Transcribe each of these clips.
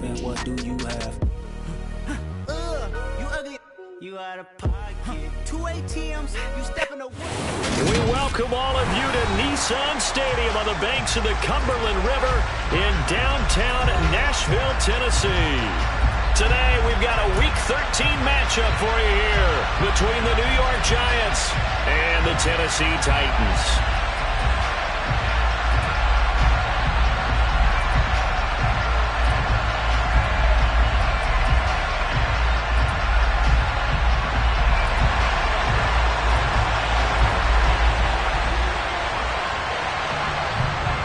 and what do you have? You ugly. You out of pocket. 2 ATMs. You stepping away. We welcome all of you to Nissan Stadium on the banks of the Cumberland River in downtown Nashville, Tennessee. Today, we've got a Week 13 matchup for you here between the New York Giants and the Tennessee Titans.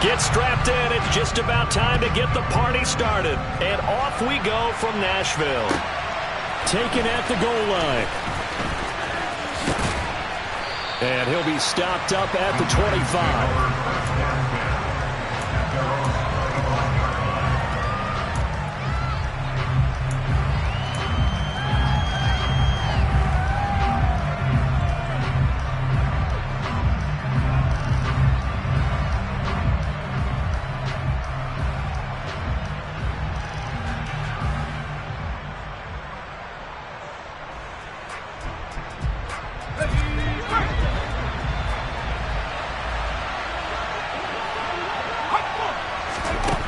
Get strapped in. It's just about time to get the party started. And off we go from Nashville. Taken at the goal line. And he'll be stopped up at the 25.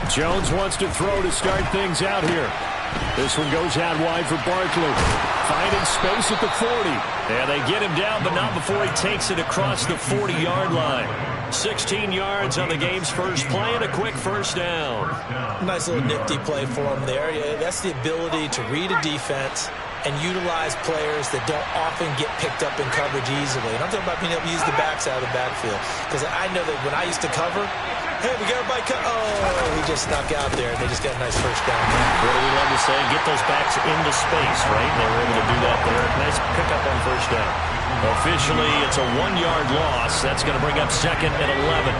Jones wants to throw to start things out here. This one goes out wide for Barkley. Finding space at the 40. And they get him down, but not before he takes it across the 40-yard line. 16 yards on the game's first play and a quick first down. Nice little nifty play for him there. Yeah, that's the ability to read a defense and utilize players that don't often get picked up in coverage easily. And I'm talking about being able to use the backs out of the backfield. Because I know that when I used to cover, hey, we got everybody cut. Oh, he just snuck out there, and they just got a nice first down. What do we love to say? Get those backs into space, right? They were able to do that there. Nice pickup on first down. Officially, it's a 1-yard loss. That's going to bring up second and 11.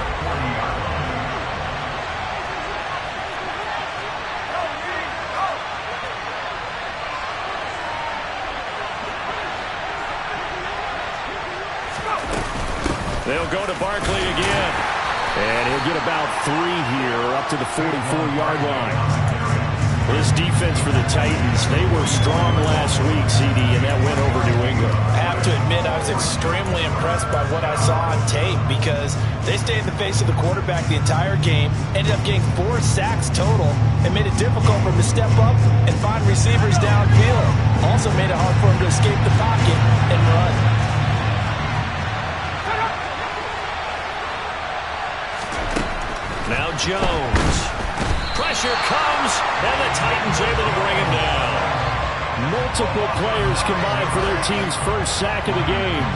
They'll go to Barkley again. And he'll get about 3 here up to the 44-yard line. This defense for the Titans, they were strong last week, CD, and that went over New England. I have to admit, I was extremely impressed by what I saw on tape because they stayed in the face of the quarterback the entire game, ended up getting 4 sacks total, and made it difficult for him to step up and find receivers downfield. Also made it hard for him to escape the pocket and run. Now Jones. Pressure comes, and the Titans able to bring him down. Multiple players combined for their team's first sack of the game.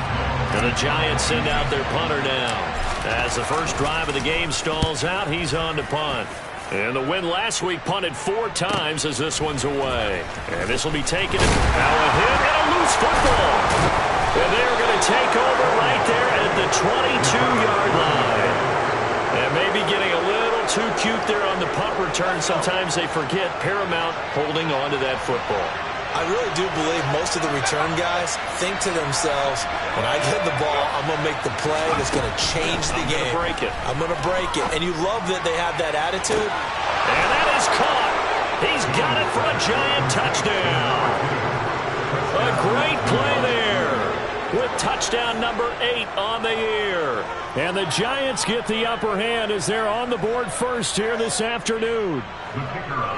And the Giants send out their punter now. As the first drive of the game stalls out, he's on to punt. And the win last week punted 4 times as this one's away. And this will be taken. Now a hit and a loose football. And they're going to take over right there at the 22-yard line. And maybe getting a little too cute there on the punt return. Sometimes they forget paramount holding on to that football. I really do believe most of the return guys think to themselves, when I get the ball, I'm going to make the play that's going to change the game. I'm going to break it. And you love that they have that attitude. And that is caught. He's got it for a Giant touchdown. A great play there with touchdown number 8 on the year. And the Giants get the upper hand as they're on the board first here this afternoon.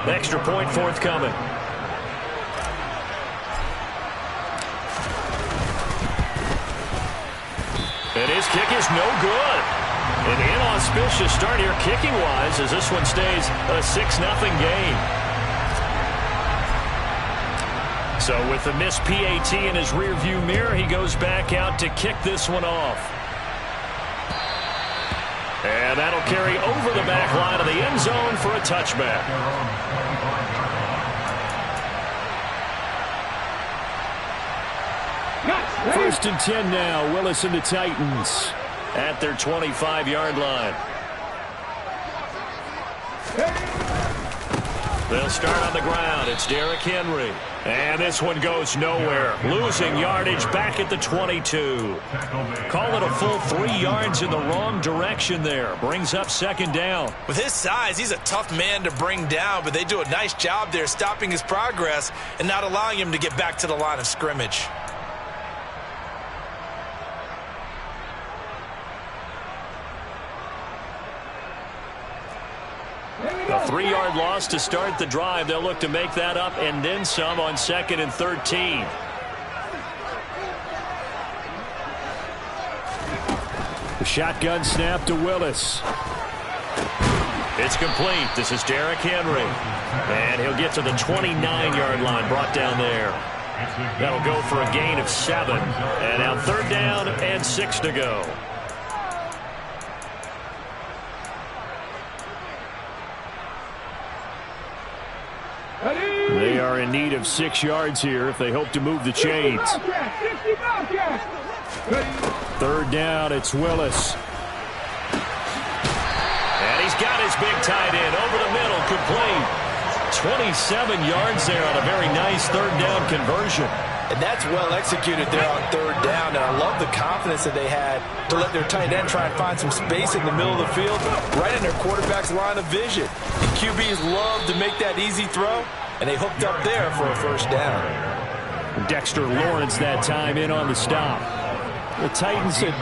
Extra point forthcoming. And his kick is no good. An inauspicious start here kicking-wise as this one stays a 6-0 game. So with the missed PAT in his rearview mirror, he goes back out to kick this one off. And that'll carry over the back line of the end zone for a touchback. First and 10 now. Willis and the Titans at their 25-yard line. They'll start on the ground. It's Derrick Henry. And this one goes nowhere. Losing yardage back at the 22. Call it a full 3 yards in the wrong direction there. Brings up second down. With his size, he's a tough man to bring down, but they do a nice job there stopping his progress and not allowing him to get back to the line of scrimmage. A 3-yard loss to start the drive. They'll look to make that up and then some on 2nd and 13. The shotgun snap to Willis. It's complete. This is Derrick Henry. And he'll get to the 29-yard line, brought down there. That'll go for a gain of 7. And now 3rd down and 6 to go. They are in need of 6 yards here if they hope to move the chains. 3rd down, it's Willis. And he's got his big tight end over the middle, complete. 27 yards there on a very nice 3rd down conversion. And that's well executed there on 3rd down. And I love the confidence that they had to let their tight end try and find some space in the middle of the field, right in their quarterback's line of vision. And QBs love to make that easy throw, and they hooked up there for a 1st down. Dexter Lawrence that time in on the stop. The Titans at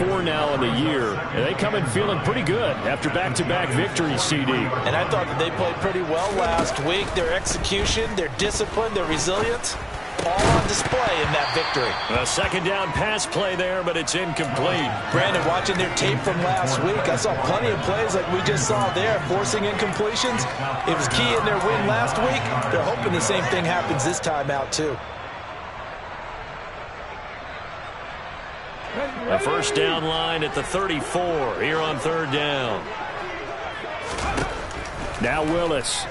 8-4 now in the year. And they come in feeling pretty good after back-to-back victories, CD. And I thought that they played pretty well last week. Their execution, their discipline, their resilience, all on display in that victory. A 2nd down pass play there, but it's incomplete. Brandon, watching their tape from last week, I saw plenty of plays like we just saw there, forcing incompletions. It was key in their win last week. They're hoping the same thing happens this time out, too. A 1st down line at the 34 here on 3rd down. Now Willis.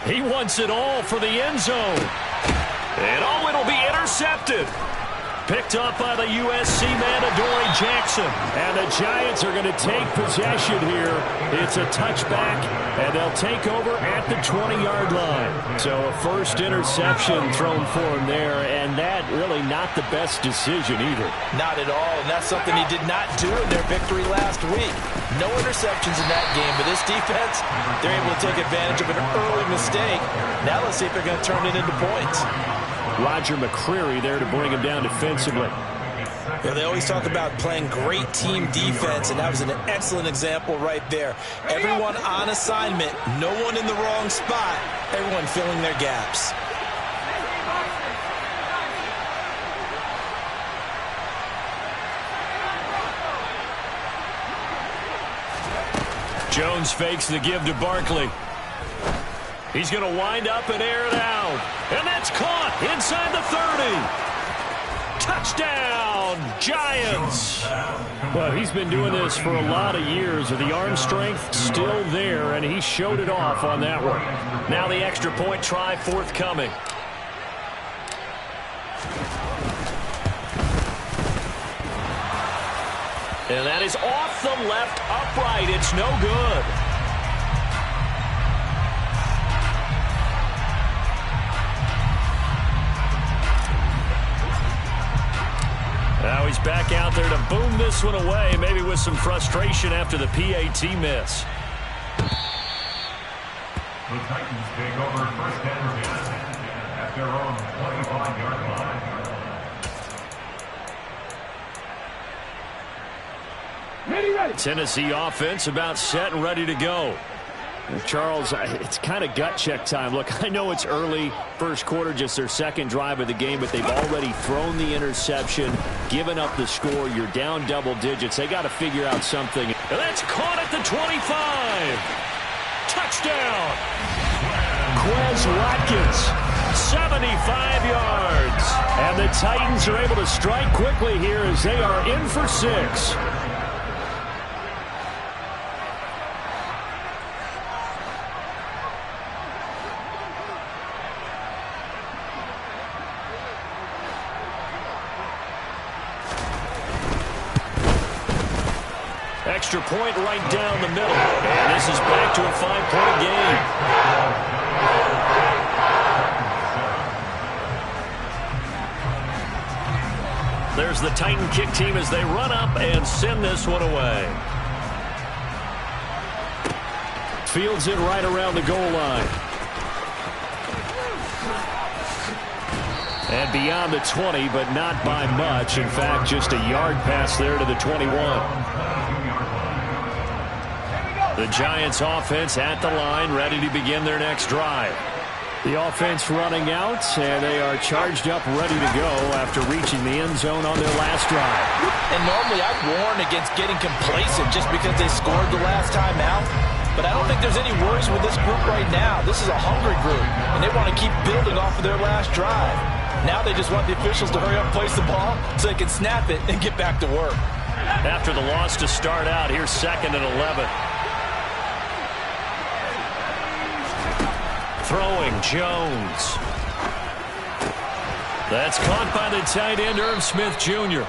He wants it all for the end zone. And oh, it'll be intercepted. Picked up by the USC man, Adoree Jackson. And the Giants are going to take possession here. It's a touchback, and they'll take over at the 20-yard line. So a 1st interception thrown for him there, and that really not the best decision either. Not at all, and that's something he did not do in their victory last week. No interceptions in that game, but this defense, they're able to take advantage of an early mistake. Now let's see if they're going to turn it into points. Roger McCreary there to bring him down defensively. Yeah, they always talk about playing great team defense, and that was an excellent example right there. Everyone on assignment, no one in the wrong spot, everyone filling their gaps. Jones fakes the give to Barkley. He's going to wind up and air it out. And that's caught inside the 30. Touchdown, Giants. Well, he's been doing this for a lot of years. The arm strength still there, and he showed it off on that one. Now the extra point try forthcoming. And that is off the left upright. It's no good. Now he's back out there to boom this one away, maybe with some frustration after the PAT miss. The Titans take over 1st and 10 at their own 25-yard line. Tennessee offense about set and ready to go. Charles, it's kind of gut check time. Look, I know it's early, 1st quarter, just their 2nd drive of the game, but they've already thrown the interception, given up the score. You're down double digits. They got to figure out something. And that's caught at the 25. Touchdown. Quez Watkins, 75 yards. And the Titans are able to strike quickly here as they are in for 6. Extra point right down the middle. And this is back to a 5-point game. the Titan kick team as they run up and send this one away. Fields it right around the goal line. And beyond the 20, but not by much. In fact, just a yard pass there to the 21. The Giants offense at the line, ready to begin their next drive. The offense running out, and they are charged up, ready to go after reaching the end zone on their last drive. And normally I'd warn against getting complacent just because they scored the last time out. But I don't think there's any worries with this group right now. This is a hungry group, and they want to keep building off of their last drive. Now they just want the officials to hurry up and place the ball so they can snap it and get back to work. After the loss to start out, here's 2nd and 11. Throwing Jones. That's caught by the tight end, Irv Smith Jr.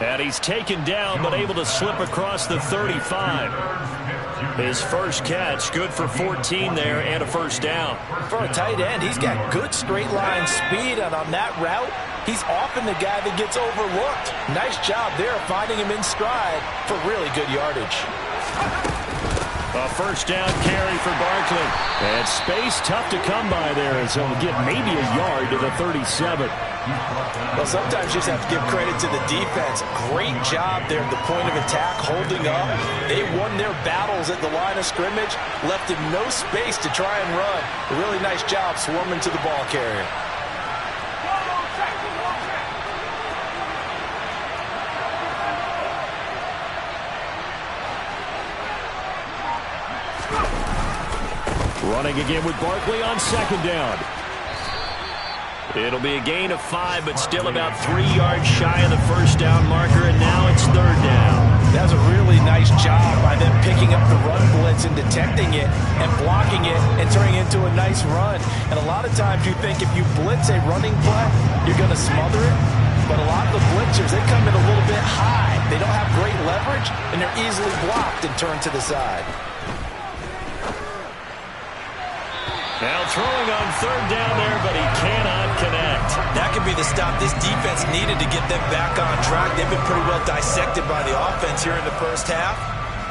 And he's taken down, but able to slip across the 35. His first catch, good for 14 there and a first down. For a tight end, he's got good straight line speed, and on that route, he's often the guy that gets overlooked. Nice job there finding him in stride for really good yardage. A first down carry for Barkley. And space tough to come by there as he'll get maybe a yard to the 37. Well, sometimes you just have to give credit to the defense. Great job there at the point of attack, holding up. They won their battles at the line of scrimmage, left him no space to try and run. A really nice job swarming to the ball carrier. Running again with Barkley on 2nd down. It'll be a gain of 5, but still about 3 yards shy of the first down marker, and now it's 3rd down. That's a really nice job by them picking up the run blitz and detecting it and blocking it and turning it into a nice run. And a lot of times you think if you blitz a running play, you're going to smother it. But a lot of the blitzers, they come in a little bit high. They don't have great leverage, and they're easily blocked and turned to the side. Now throwing on 3rd down there, but he cannot connect. That could be the stop this defense needed to get them back on track. They've been pretty well dissected by the offense here in the first half.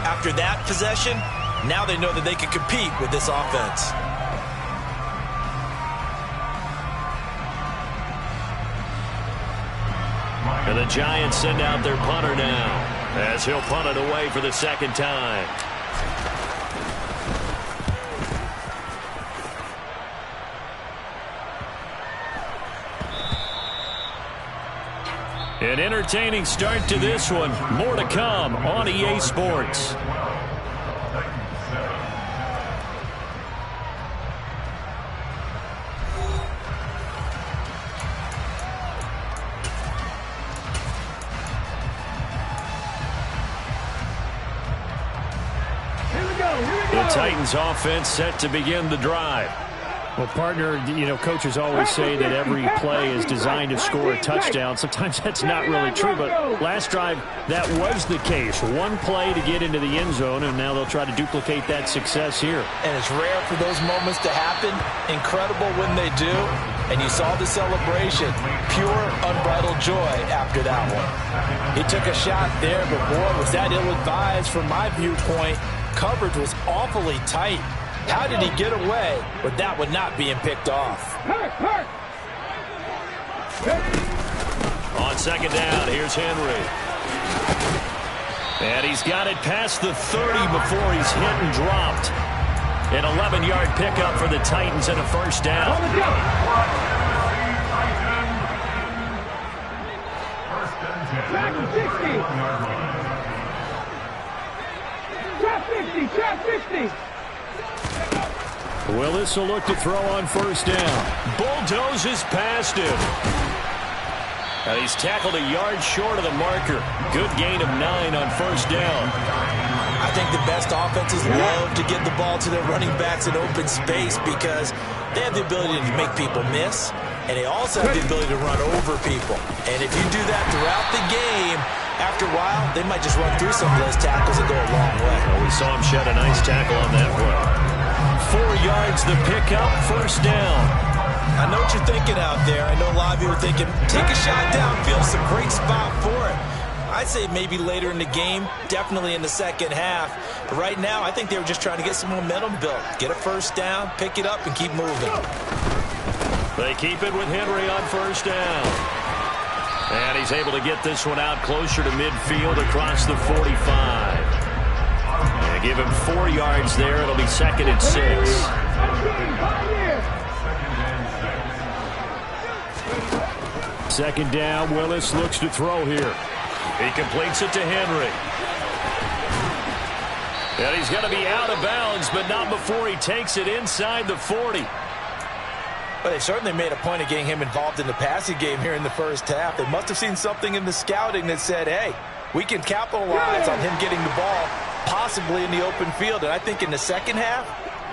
After that possession, now they know that they can compete with this offense. And the Giants send out their punter now, as he'll punt it away for the 2nd time. An entertaining start to this one. More to come on EA Sports. The Titans offense set to begin the drive. Well, partner, you know, coaches always say that every play is designed to score a touchdown. Sometimes that's not really true, but last drive, that was the case. One play to get into the end zone, and now they'll try to duplicate that success here. And it's rare for those moments to happen. Incredible when they do. And you saw the celebration. Pure, unbridled joy after that one. He took a shot there, but boy, was that ill-advised from my viewpoint. Coverage was awfully tight. How did he get away with that one not being picked off? On 2nd down, here's Henry. And he's got it past the 30 before he's hit and dropped. An 11-yard pickup for the Titans and a first down. Trap 50. Willis will look to throw on 1st down. Bulldozes past him. And he's tackled a yard short of the marker. Good gain of 9 on 1st down. I think the best offenses love to get the ball to their running backs in open space because they have the ability to make people miss, and they also have the ability to run over people. And if you do that throughout the game, after a while, they might just run through some of those tackles and go a long way. Well, we saw him shed a nice tackle on that run. 4 yards the pickup, 1st down. I know what you're thinking out there. I know a lot of you are thinking, take a shot downfield. It's a great spot for it. I'd say maybe later in the game, definitely in the second half. But right now, I think they were just trying to get some momentum built. Get a first down, pick it up, and keep moving. They keep it with Henry on first down. And he's able to get this one out closer to midfield across the 45. And give him 4 yards there. It'll be 2nd and 6. Second down, Willis looks to throw here. He completes it to Henry. And he's going to be out of bounds, but not before he takes it inside the 40. Well, they certainly made a point of getting him involved in the passing game here in the first half. They must have seen something in the scouting that said, hey, we can capitalize on him getting the ball, possibly in the open field. And I think in the second half,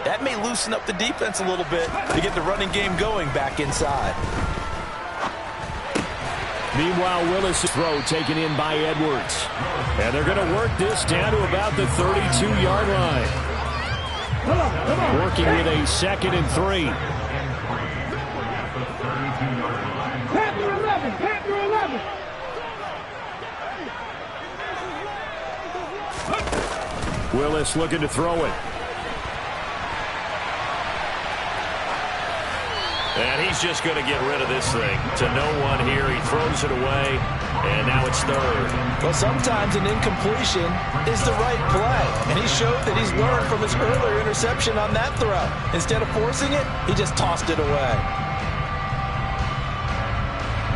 that may loosen up the defense a little bit to get the running game going back inside. Meanwhile, Willis' throw taken in by Edwards. And they're going to work this down to about the 32-yard line. Working with a 2nd and 3. Panther 11, Panther 11. Willis looking to throw it. And he's just going to get rid of this thing. To no one here. He throws it away. And now it's 3rd. Well, sometimes an incompletion is the right play. And he showed that he's learned from his earlier interception on that throw. Instead of forcing it, he just tossed it away.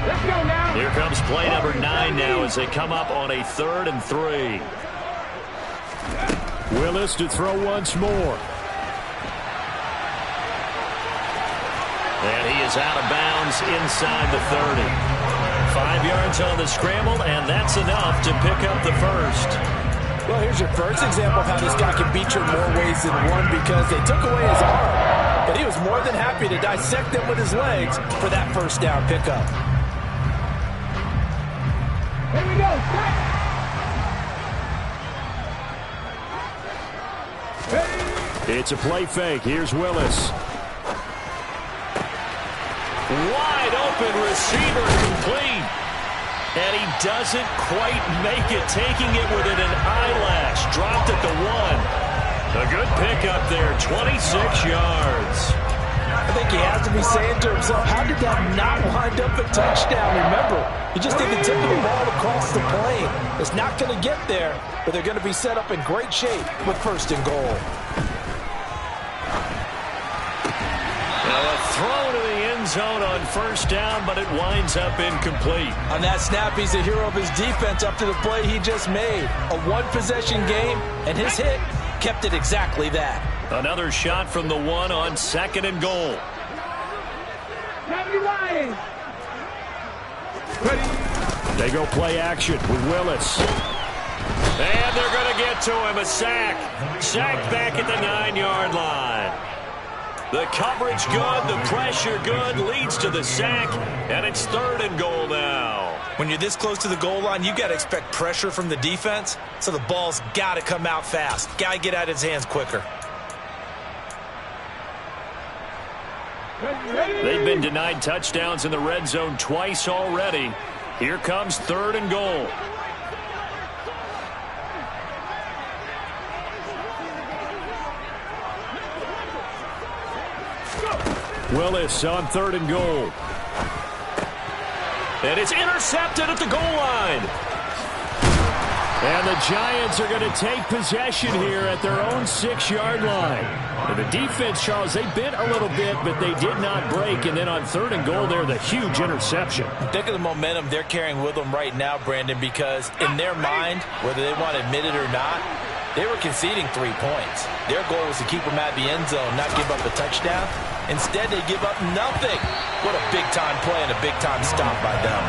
Let's go now. Here comes play number 9 now as they come up on a 3rd and 3. Willis to throw once more. And he is out of bounds inside the 30. 5 yards on the scramble, and that's enough to pick up the first. Well, here's your first example of how this guy can beat you in more ways than one, because they took away his arm, but he was more than happy to dissect them with his legs for that first down pickup. Here we go. It's a play fake. Here's Willis. Wide open receiver complete. And he doesn't quite make it, taking it within an eyelash. Dropped at the 1. A good pickup there, 26 yards. I think he has to be saying to himself, how did that not wind up a touchdown? Remember, he just did the tip of the ball across the plane. It's not going to get there, but they're going to be set up in great shape with 1st and goal. Throw to the end zone on first down, but it winds up incomplete. On that snap, he's a hero of his defense up to the play he just made. A one-possession game, and his hit kept it exactly that. Another shot from the 1 on 2nd and goal. They go play action with Willis. And they're going to get to him. A sack. Sack back at the 9-yard line. The coverage good, the pressure good, leads to the sack, and it's 3rd and goal now. When you're this close to the goal line, you got to expect pressure from the defense, so the ball's got to come out fast. Got to get out of his hands quicker. They've been denied touchdowns in the red zone twice already. Here comes 3rd and goal. Willis on 3rd and goal. And it's intercepted at the goal line. And the Giants are going to take possession here at their own 6-yard line. And the defense, Charles, they bit a little bit, but they did not break. And then on 3rd and goal there, the huge interception. Think of the momentum they're carrying with them right now, Brandon, because in their mind, whether they want to admit it or not, they were conceding 3 points. Their goal was to keep them out of the end zone, not give up a touchdown. Instead, they give up nothing. What a big-time play and a big-time stop by them.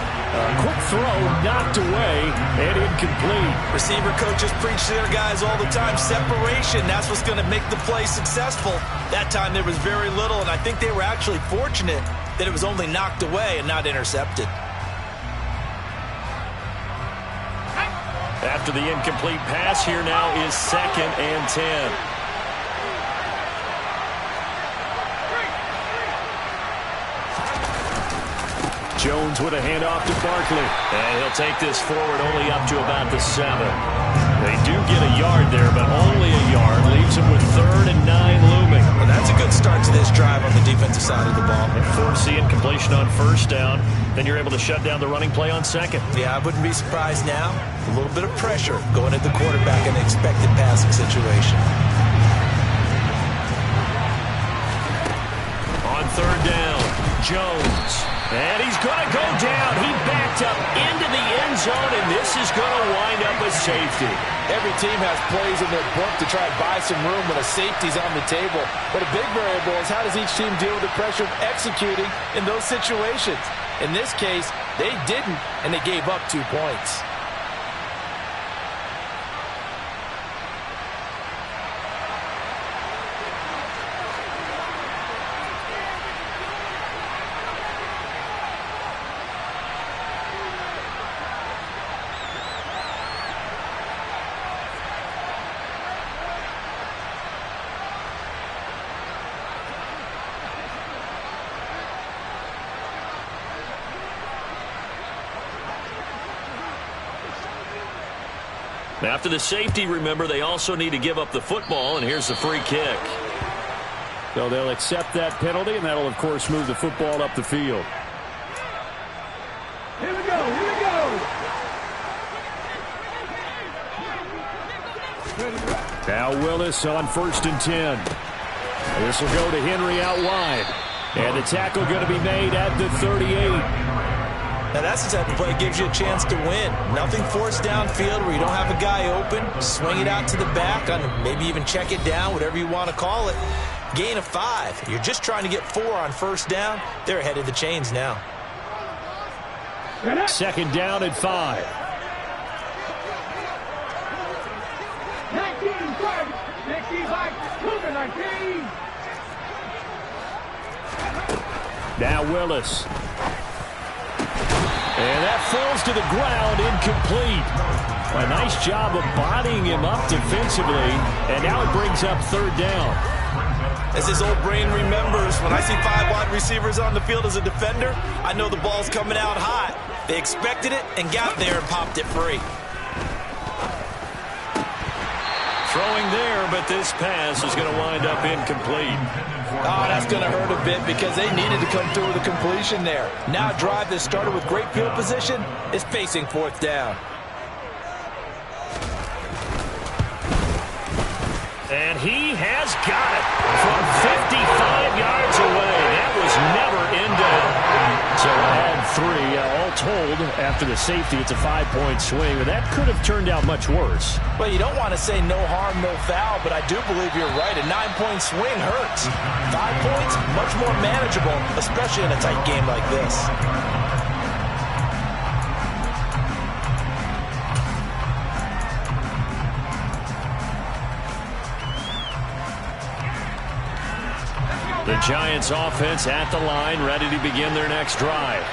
Quick throw, knocked away, and incomplete. Receiver coaches preach to their guys all the time. Separation, that's what's going to make the play successful. That time there was very little, and I think they were actually fortunate that it was only knocked away and not intercepted. After the incomplete pass, here now is 2nd and 10. Jones with a handoff to Barkley. And he'll take this forward only up to about the 7. They do get a yard there, but only a yard. Leaves them with 3rd and 9 looming. Well, that's a good start to this drive on the defensive side of the ball. And force the incompletion on 1st down. Then you're able to shut down the running play on 2nd. Yeah, I wouldn't be surprised now. A little bit of pressure going at the quarterback in an expected passing situation. On 3rd down, Jones. And he's going to go down. He backed up into the end zone, and this is going to wind up a safety. Every team has plays in their book to try and buy some room when a safety's on the table. But a big variable is how does each team deal with the pressure of executing in those situations. In this case, they didn't, and they gave up 2 points. After the safety, remember, they also need to give up the football, and here's the free kick. So they'll accept that penalty, and that'll, of course, move the football up the field. Here we go, here we go. Now Willis on 1st and 10. This will go to Henry out wide. And the tackle going to be made at the 38. Now that's the type of play that gives you a chance to win. Nothing forced downfield where you don't have a guy open. Swing it out to the back, maybe even check it down, whatever you want to call it. Gain of 5. You're just trying to get 4 on 1st down. They're ahead of the chains now. 2nd down and 5. 19, 19. Now Willis. And that falls to the ground, incomplete. A nice job of bodying him up defensively, and now it brings up 3rd down. As his old brain remembers, when I see 5 wide receivers on the field as a defender, I know the ball's coming out hot. They expected it and got there and popped it free. Throwing there, but this pass is going to wind up incomplete. Oh, that's going to hurt a bit because they needed to come through with a completion there. Now a drive that started with great field position is facing 4th down. And he has got it from 55 yards away. That was never in doubt. So add 3, all told, after the safety, it's a 5-point swing. But that could have turned out much worse. Well, you don't want to say no harm, no foul, but I do believe you're right. A 9-point swing hurts. 5 points, much more manageable, especially in a tight game like this. The Giants offense at the line, ready to begin their next drive.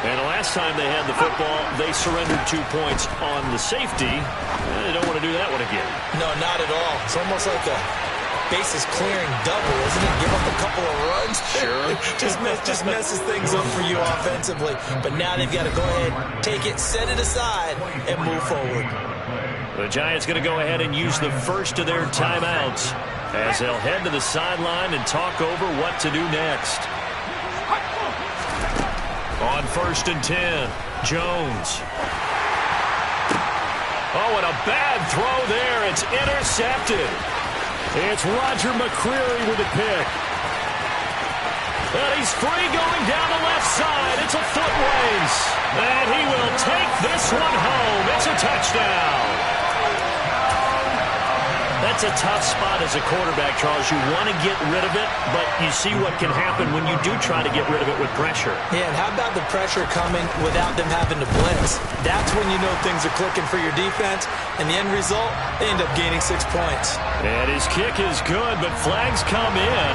And the last time they had the football, they surrendered 2 points on the safety. They don't want to do that one again. No, not at all. It's almost like a bases clearing double, isn't it? Give up a couple of runs. Sure. just messes things up for you offensively. But now they've got to go ahead, take it, set it aside, and move forward. The Giants going to go ahead and use the first of their timeouts as they'll head to the sideline and talk over what to do next. On 1st and 10, Jones. Oh, and a bad throw there. It's intercepted. It's Roger McCreary with a pick. And he's free going down the left side. It's a foot race. And he will take this one home. It's a touchdown. That's a tough spot as a quarterback, Charles. You want to get rid of it, but you see what can happen when you do try to get rid of it with pressure. Yeah, and how about the pressure coming without them having to blitz? That's when you know things are clicking for your defense, and the end result, they end up gaining 6 points. And his kick is good, but flags come in.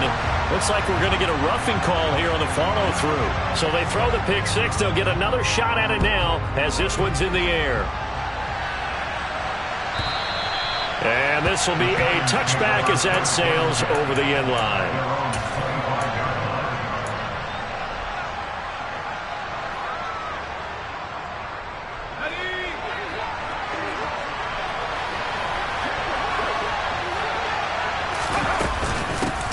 Looks like we're going to get a roughing call here on the follow-through. So they throw the pick 6. They'll get another shot at it now as this one's in the air. And this will be a touchback as that sails over the end line.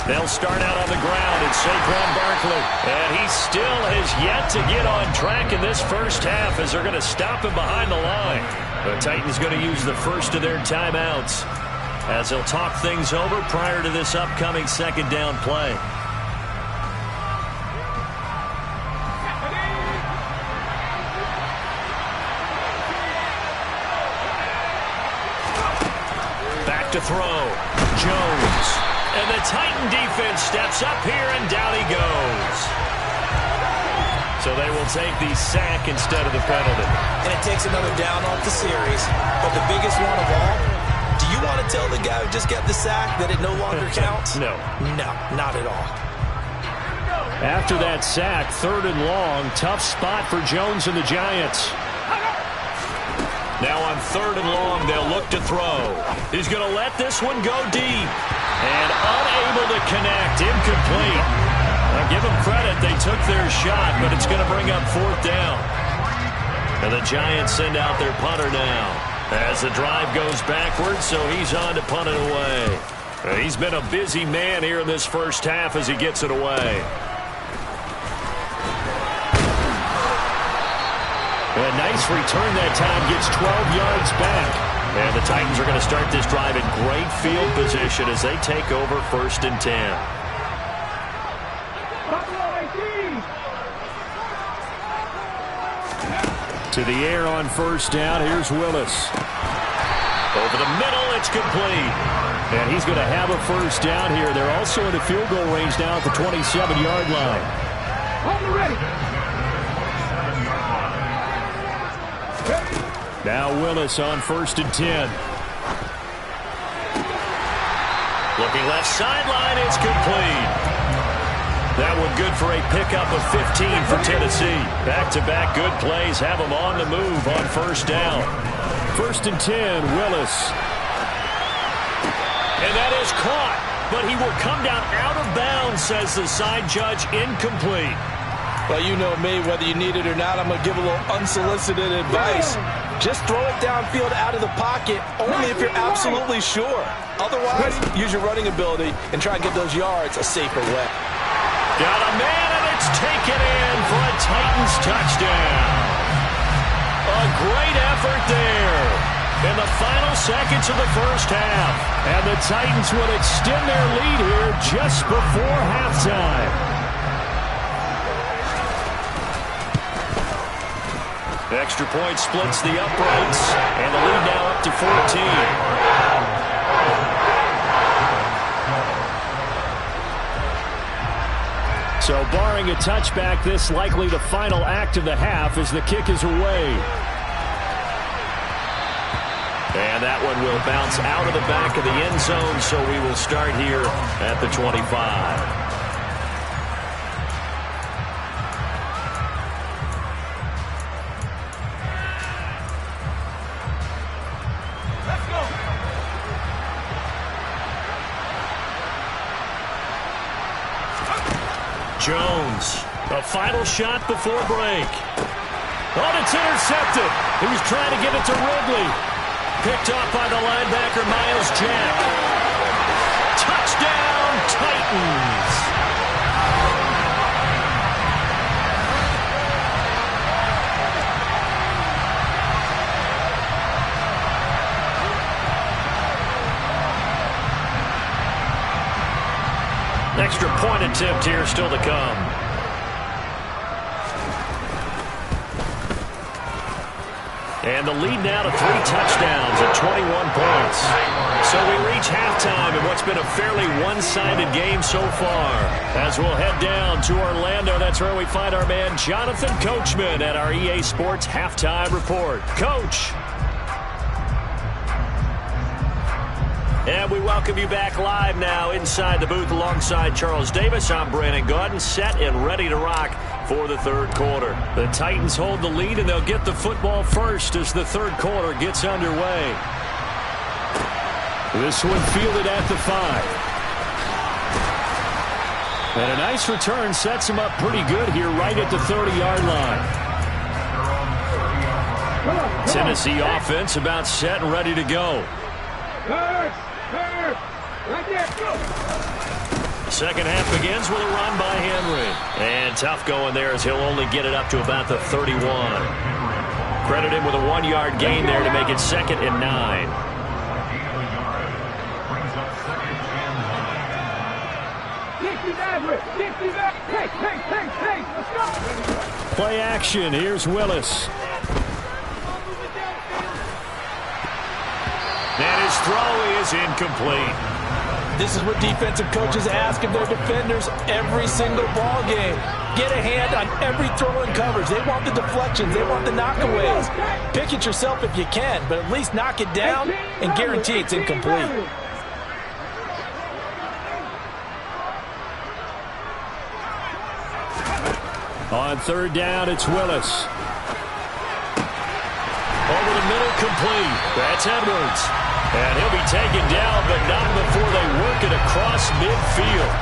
They'll start out on the ground. It's Saquon Barkley. And he still has yet to get on track in this first half as they're going to stop him behind the line. The Titans going to use the first of their timeouts as they'll talk things over prior to this upcoming second down play. Back to throw. Jones. And the Titan defense steps up here, and down he goes. So they will take the sack instead of the penalty. And it takes another down off the series. But the biggest one of all, do you want to tell the guy who just got the sack that it no longer counts? No. No, not at all. After that sack, 3rd and long, tough spot for Jones and the Giants. Now on 3rd and long, they'll look to throw. He's going to let this one go deep. And unable to connect, incomplete. I'll give them credit, they took their shot, but it's going to bring up 4th down. And the Giants send out their punter now as the drive goes backwards, so he's on to punt it away. He's been a busy man here in this first half as he gets it away. A nice return that time, gets 12 yards back. And the Titans are going to start this drive in great field position as they take over 1st and 10. To the air on 1st down. Here's Willis. Over the middle, it's complete. And he's going to have a 1st down here. They're also in the field goal range now at the 27-yard line. On the ready. Now Willis on 1st and 10. Looking left sideline, it's complete. That one good for a pickup of 15 for Tennessee. Back-to-back good plays have them on the move on 1st down. 1st and 10, Willis. And that is caught, but he will come down out of bounds, says the side judge, incomplete. Well, you know me, whether you need it or not, I'm going to give a little unsolicited advice. Just throw it downfield out of the pocket, only if you're absolutely sure. Otherwise, use your running ability and try and get those yards a safer way. Got a man, and it's taken in for a Titans touchdown. A great effort there in the final seconds of the first half. And the Titans would extend their lead here just before halftime. Extra point splits the uprights, and the lead now up to 14. So barring a touchback, this likely the final act of the half as the kick is away. And that one will bounce out of the back of the end zone, so we will start here at the 25. Jones, a final shot before break. Oh, it's intercepted. He was trying to get it to Ridley. Picked off by the linebacker, Miles Jack. Touchdown, Titans. Extra point attempt here still to come. And the lead now to 3 touchdowns at 21 points. So we reach halftime in what's been a fairly one-sided game so far. As we'll head down to Orlando, that's where we find our man Jonathan Coachman at our EA Sports Halftime Report. Coach. And we welcome you back live now inside the booth alongside Charles Davis. I'm Brandon Gaudin, set and ready to rock for the third quarter. The Titans hold the lead, and they'll get the football first as the third quarter gets underway. This one fielded at the 5. And a nice return sets him up pretty good here right at the 30-yard line. Tennessee offense about set and ready to go. second half begins with a run by Henry. And tough going there as he'll only get it up to about the 31. Credit him with a 1-yard gain there to make it 2nd and 9. Play action. Here's Willis. And his throw is incomplete. This is what defensive coaches ask of their defenders every single ball game. Get a hand on every throw in coverage. They want the deflections. They want the knockaways. Pick it yourself if you can, but at least knock it down and guarantee it's incomplete. On 3rd down, it's Willis. Over the middle, complete. That's Edwards. And he'll be taken down, but not before they work it across midfield.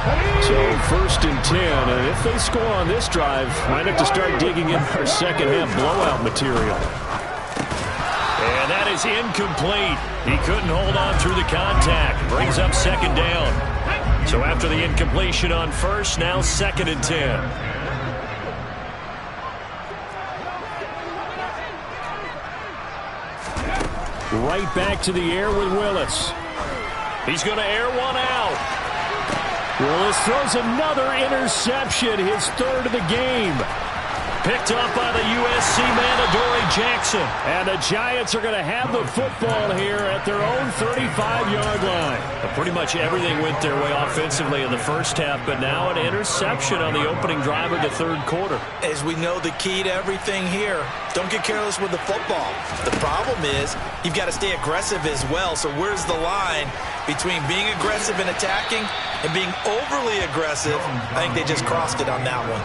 So 1st and 10, and if they score on this drive, might have to start digging in our second half blowout material. And that is incomplete. He couldn't hold on through the contact. Brings up 2nd down. So after the incompletion on 1st, now 2nd and 10. Right back to the air with Willis. He's going to air one out. Willis throws another interception, his 3rd of the game. Picked up by the USC man, Adoree Jackson. And the Giants are going to have the football here at their own 35-yard line. But pretty much everything went their way offensively in the first half, but now an interception on the opening drive of the 3rd quarter. As we know, the key to everything here, don't get careless with the football. The problem is you've got to stay aggressive as well. So where's the line between being aggressive and attacking and being overly aggressive? I think they just crossed it on that one.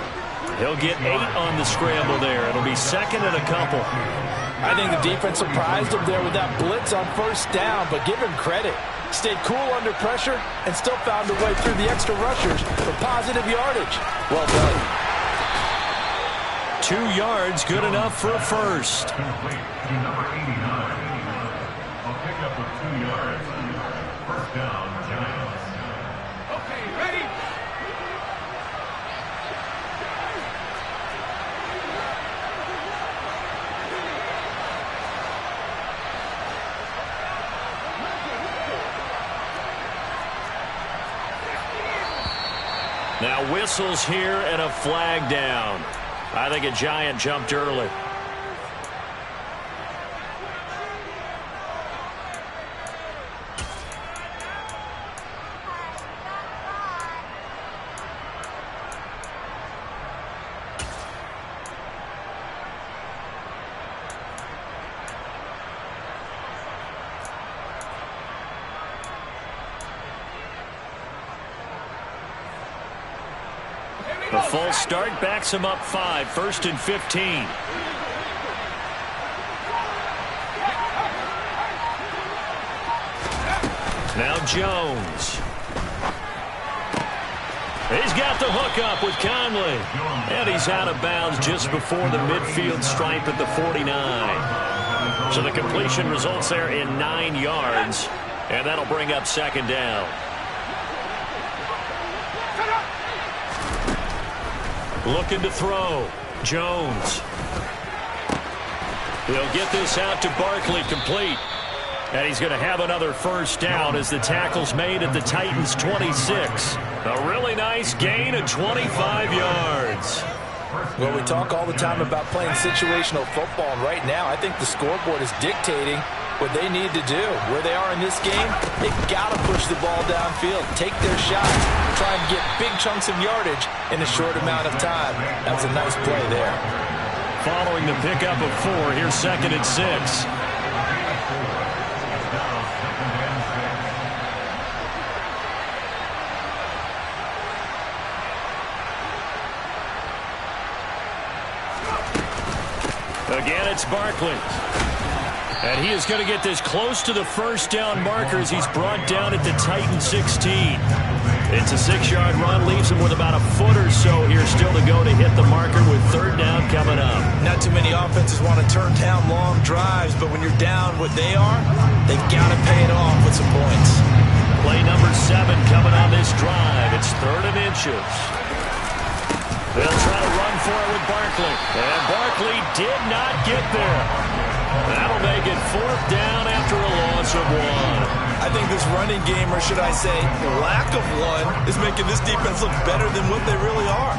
He'll get 8 on the scramble there. It'll be 2nd and a couple. I think the defense surprised him there with that blitz on 1st down, but give him credit. Stayed cool under pressure and still found a way through the extra rushers for positive yardage. Well done. 2 yards, good enough for a first. Complete to number 89. A pickup of 2 yards. 1st down, Giants. Okay, ready? Now whistles here and a flag down. I think a Giant jumped early. The full start backs him up 5, 1st and 15. Now Jones. He's got the hook up with Conley. And he's out of bounds just before the midfield stripe at the 49. So the completion results there in 9 yards. And that'll bring up 2nd down. Looking to throw. Jones. He'll get this out to Barkley, complete. And he's going to have another 1st down as the tackle's made at the Titans' 26. A really nice gain of 25 yards. Well, we talk all the time about playing situational football, and right now I think the scoreboard is dictating what they need to do. Where they are in this game, they've got to push the ball downfield, take their shots, try and get big chunks of yardage in a short amount of time. That's a nice play there. Following the pickup of 4, here's 2nd and 6. Again, it's Barkley. And he is going to get this close to the 1st down marker as he's brought down at the Titan 16. It's a 6-yard run, leaves him with about a foot or so here still to go to hit the marker with 3rd down coming up. Not too many offenses want to turn down long drives, but when you're down what they are, they've got to pay it off with some points. Play number 7 coming on this drive. It's 3rd and inches. They'll try to run for it with Barkley. And Barkley did not get there. That'll make it 4th down after a loss of 1. I think this running game, or should I say lack of one, is making this defense look better than what they really are.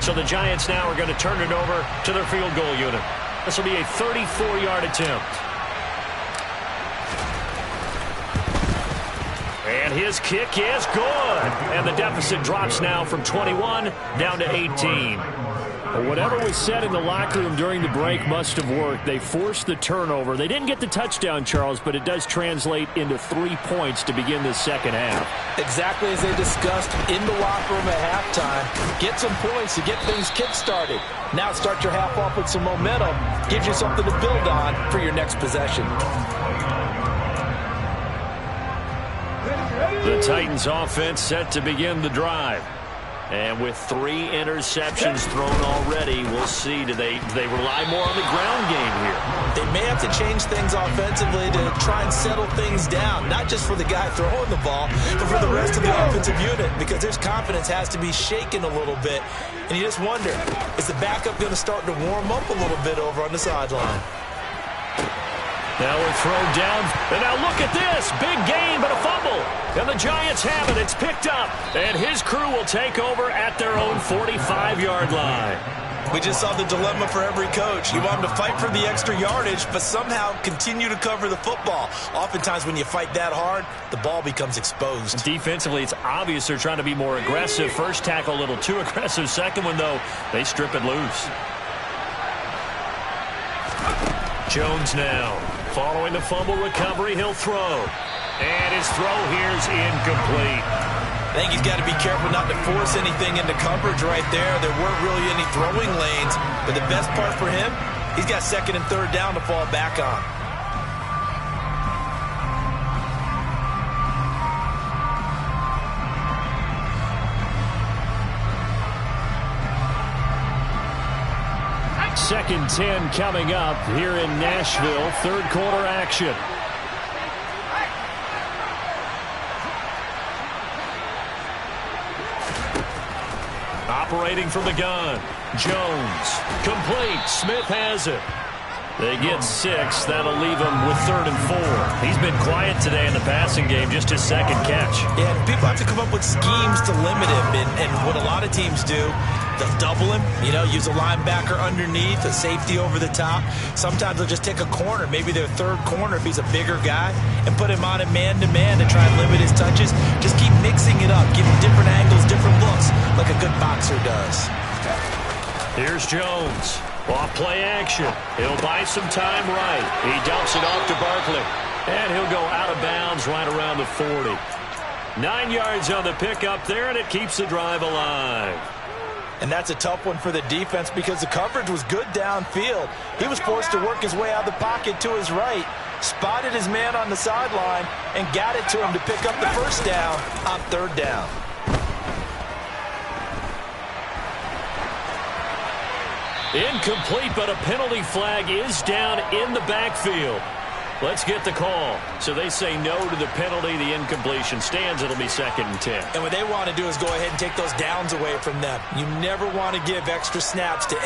So the Giants now are going to turn it over to their field goal unit. This will be a 34-yard attempt. And his kick is good. And the deficit drops now from 21 down to 18. Whatever was said in the locker room during the break must have worked. They forced the turnover. They didn't get the touchdown, Charles, but it does translate into 3 points to begin the second half. Exactly as they discussed in the locker room at halftime. Get some points to get things kick-started. Now start your half off with some momentum. Gives you something to build on for your next possession. The Titans offense set to begin the drive. And with 3 interceptions thrown already, we'll see. Do they rely more on the ground game here? They may have to change things offensively to try and settle things down, not just for the guy throwing the ball, but for the rest of the offensive unit, because their confidence has to be shaken a little bit. And you just wonder, is the backup going to start to warm up a little bit over on the sideline? Now we're thrown down. And now look at this. Big gain, but a fumble. And the Giants have it. It's picked up. And his crew will take over at their own 45-yard line. We just saw the dilemma for every coach. You want them to fight for the extra yardage, but somehow continue to cover the football. Oftentimes when you fight that hard, the ball becomes exposed. Defensively, it's obvious they're trying to be more aggressive. First tackle a little too aggressive. Second one, though, they strip it loose. Jones now. Following the fumble recovery, he'll throw. And his throw here's incomplete. I think he's got to be careful not to force anything into coverage right there. There weren't really any throwing lanes. But the best part for him, he's got 2nd and 3rd down to fall back on. Second 10 coming up here in Nashville. 3rd quarter action. Operating from the gun. Jones. Complete. Smith has it. They get 6. That'll leave him with 3rd and 4. He's been quiet today in the passing game. Just his 2nd catch. Yeah, people have to come up with schemes to limit him. And what a lot of teams do, they'll double him, use a linebacker underneath, a safety over the top. Sometimes they'll just take a corner, maybe their 3rd corner if he's a bigger guy, and put him on a man-to-man to try and limit his touches. Just keep mixing it up, give him different angles, different looks, like a good boxer does. Here's Jones. Off play action. He'll buy some time right. He dumps it off to Barkley. And he'll go out of bounds right around the 40. 9 yards on the pickup there, and it keeps the drive alive. And that's a tough one for the defense because the coverage was good downfield. He was forced to work his way out of the pocket to his right, spotted his man on the sideline, and got it to him to pick up the 1st down on 3rd down. Incomplete, but a penalty flag is down in the backfield. Let's get the call. So they say no to the penalty. The incompletion stands. It'll be 2nd and 10. And what they want to do is go ahead and take those downs away from them. You never want to give extra snaps to